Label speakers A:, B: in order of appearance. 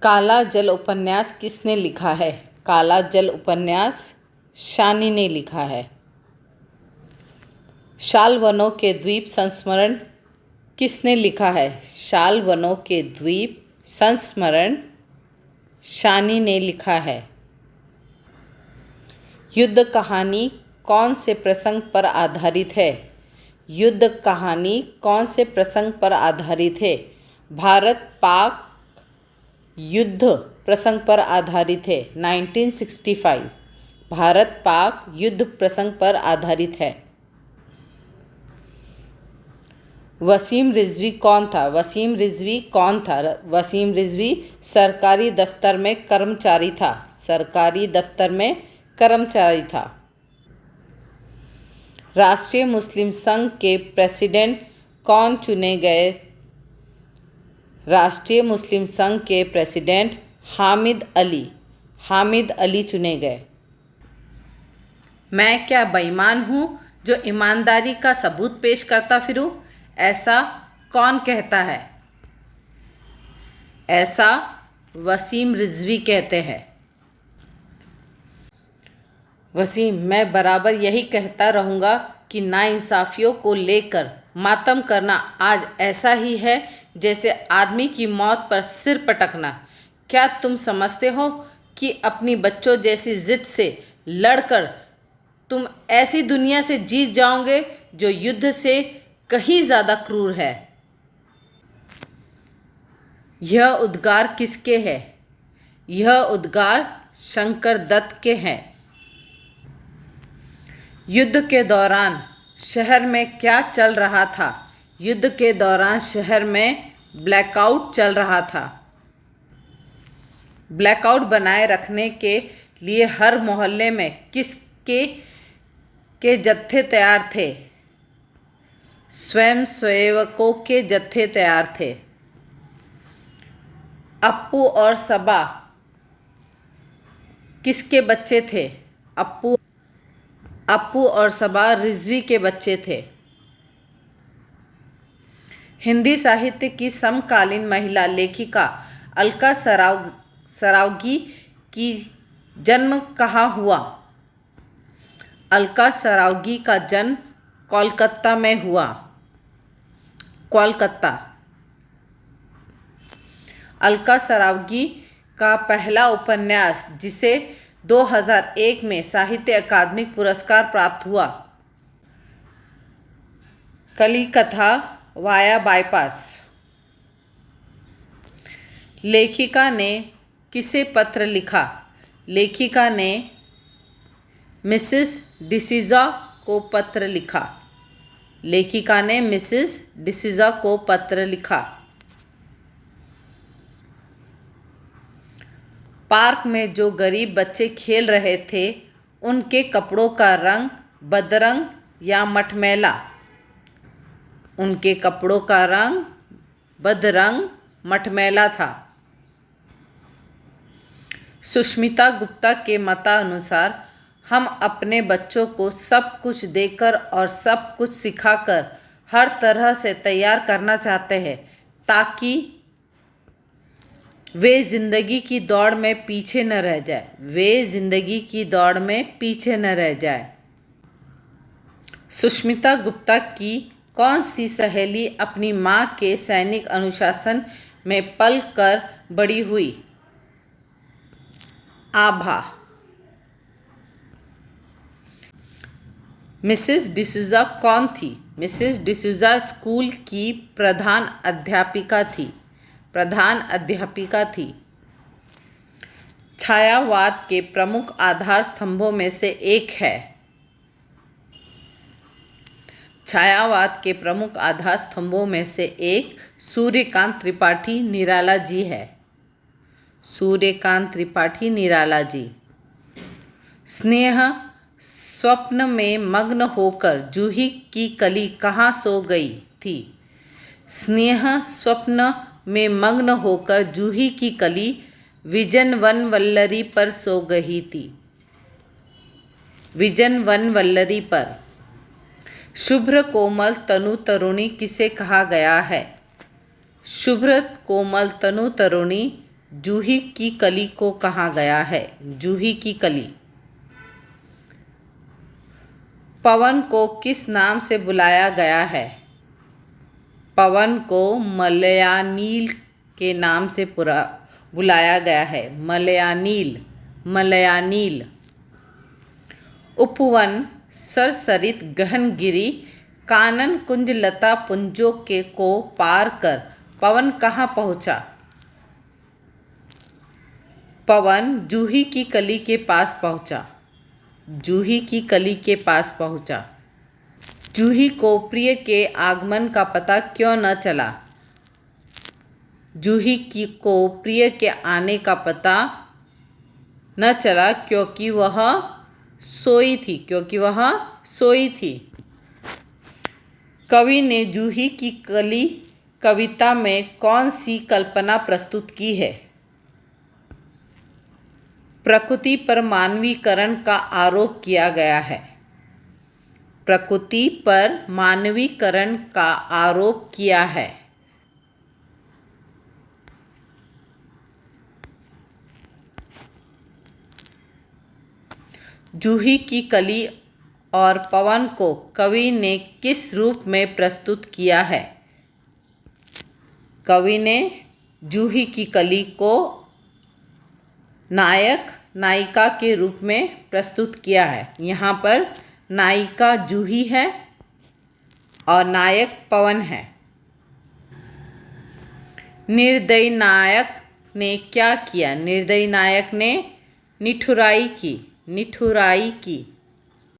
A: काला जल उपन्यास किसने लिखा है? काला जल उपन्यास शानी ने लिखा है। शालवनों के द्वीप संस्मरण किसने लिखा है? शालवनों के द्वीप संस्मरण शानी ने लिखा है। युद्ध कहानी कौन से प्रसंग पर आधारित है? युद्ध कहानी कौन से प्रसंग पर आधारित है? भारत पाक युद्ध प्रसंग पर आधारित है। 1965 भारत पाक युद्ध प्रसंग पर आधारित है। वसीम रिजवी कौन था? वसीम रिजवी कौन था? वसीम रिजवी सरकारी दफ्तर में कर्मचारी था। सरकारी दफ्तर में कर्मचारी था। राष्ट्रीय मुस्लिम संघ के प्रेसिडेंट कौन चुने गए? राष्ट्रीय मुस्लिम संघ के प्रेसिडेंट हामिद अली चुने गए। मैं क्या बेईमान हूँ जो ईमानदारी का सबूत पेश करता फिरूं? ऐसा कौन कहता है? ऐसा वसीम रिजवी कहते हैं। वसीम, मैं बराबर यही कहता रहूँगा कि नाइंसाफ़ियों को लेकर मातम करना आज ऐसा ही है जैसे आदमी की मौत पर सिर पटकना। क्या तुम समझते हो कि अपनी बच्चों जैसी जिद से लड़कर तुम ऐसी दुनिया से जीत जाओगे जो युद्ध से कहीं ज़्यादा क्रूर है? यह उद्गार किसके है? यह उद्गार शंकर दत्त के हैं। युद्ध के दौरान शहर में क्या चल रहा था? युद्ध के दौरान शहर में ब्लैकआउट चल रहा था। ब्लैकआउट बनाए रखने के लिए हर मोहल्ले में किसके के जत्थे तैयार थे? स्वयंसेवकों के जत्थे तैयार थे। अप्पू और सबा किसके बच्चे थे? अप्पू और सबा रिजवी के बच्चे थे। हिंदी साहित्य की समकालीन महिला लेखिका अलका सरावगी की जन्म कहाँ हुआ? अलका सरावगी का जन्म कोलकाता में हुआ। कोलकाता। अलका सरावगी का पहला उपन्यास जिसे 2001 में साहित्य अकादमी पुरस्कार प्राप्त हुआ, कलिकथा वाया बाईपास। लेखिका ने किसे पत्र लिखा? लेखिका ने मिसेस डिसूज़ा को पत्र लिखा। लेखिका ने मिसेस डिसूज़ा को पत्र लिखा। पार्क में जो गरीब बच्चे खेल रहे थे उनके कपड़ों का रंग बदरंग या मटमैला? उनके कपड़ों का रंग बदरंग मटमैला था। सुष्मिता गुप्ता के मतानुसार हम अपने बच्चों को सब कुछ देकर और सब कुछ सिखाकर हर तरह से तैयार करना चाहते हैं ताकि वे जिंदगी की दौड़ में पीछे न रह जाए। वे जिंदगी की दौड़ में पीछे न रह जाए। सुष्मिता गुप्ता की कौन सी सहेली अपनी माँ के सैनिक अनुशासन में पल कर बड़ी हुई? आभा। मिसेस डिसूज़ा कौन थी? मिसेस डिसूज़ा स्कूल की प्रधान अध्यापिका थी। प्रधान अध्यापिका थी। छायावाद के प्रमुख आधार स्तंभों में से एक है। छायावाद के प्रमुख आधार स्तंभों में से एक सूर्यकांत त्रिपाठी निराला जी है। सूर्यकांत त्रिपाठी निराला जी। स्नेह स्वप्न में मग्न होकर जूही की कली कहाँ सो गई थी? स्नेह स्वप्न में मग्न होकर जूही की कली विजन वनवल्लरी पर सो गई थी। विजन वनवल्लरी पर। शुभ्र कोमल तनु तरुणी किसे कहा गया है? शुभ्र कोमल तनु तरुणी जूही की कली को कहा गया है? जूही की कली। पवन को किस नाम से बुलाया गया है? पवन को मलयानील के नाम से बुलाया गया है। मलयानील, मलयानील। उपवन, सरसरित, गहनगिरी, कानन कुंज, लता पुंजों के को पार कर पवन कहाँ पहुँचा? पवन जूही की कली के पास पहुँचा। जूही की कली के पास पहुँचा। जूही को प्रिय के आगमन का पता क्यों न चला? जूही को प्रिय के आने का पता न चला क्योंकि वह सोई थी। क्योंकि वह सोई थी। कवि ने जूही की कली कविता में कौन सी कल्पना प्रस्तुत की है? प्रकृति पर मानवीकरण का आरोप किया गया है। प्रकृति पर मानवीकरण का आरोप किया है। जूही की कली और पवन को कवि ने किस रूप में प्रस्तुत किया है? कवि ने जूही की कली को नायक नायिका के रूप में प्रस्तुत किया है। यहाँ पर नायिका जूही है और नायक पवन है। निर्दयी नायक ने क्या किया? निर्दयी नायक ने निठुराई की। निठुराई की।